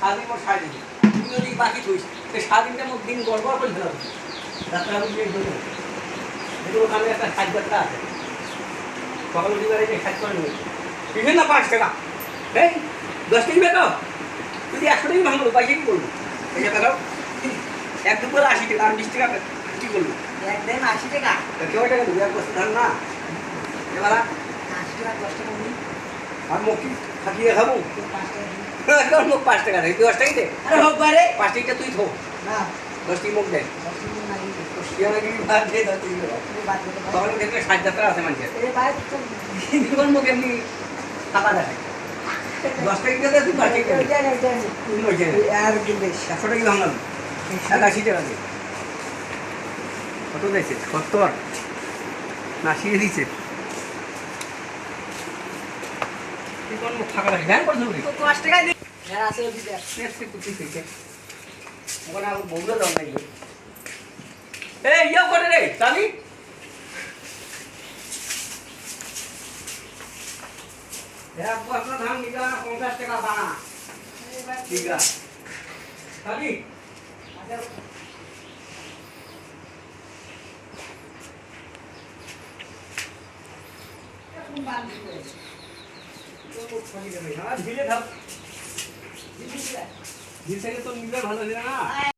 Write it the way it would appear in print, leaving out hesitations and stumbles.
সারাদিন মোট 6.5 দিন যদি বাকি থইস সারাদিনটার মধ্যে দিন গড়বড় করে ফেলা যাত্রা এগুলো আমি একটা 60 যাত্রা আছে সকাল উঠিবারে যে 60 করে নেবে বিভিন্ন 5 টাকা এই 10 টাকা বেতো যদি 100 টাকা ভাঙলো পয়সা কি করবো পয়সা পেলাও এক দুপুরে 80 টাকা আর 20 টাকা কি করবো একদম 80 টাকা কেউ টাকা দেবো এক বছর ধান না এবার 80 টাকা 10 টাকা নিই আর মুখ থাকিয়ে খাবো 5 টাকা মুখ 5 টাকা দেয় 10 টাকা দে আরে হোক বাইরে 5 টাকা তুই থো না 10 টাকা মুখ দে 10 টাকা নাই শিয়ানাগি বাদ দে 10 টাকা তুমি বাদ দিতে পারো তখন দেখলে 60 যাত্রা আছে মানুষের এ ভাই তো জীবন মুখ এমনি টাকা দেখায় 10 টাকা দিয়ে তুই 5 টাকা দে তুই মজে আর কি বেশ 100 টাকা ভাঙলাম 80 টাকা দে কত দিয়েছে 70 না শিখে দিয়েছে তুই কোন মুখ ফাঁকা রাখি ধ্যান করছো তো 5 টাকা দিই হ্যাঁ আছে ওই দিতে নেক্সট তুই শিখে ওখানে আর বউলে দাও নাই এই ইয়া করে রে চাবি আপনার ধান নিগা 50 টাকা দানা ঠিক আছে চাবি কোন বাদ দিতে ঢিলে ধাপ ঢিল থেকে তো নিলে ভালো দিলে না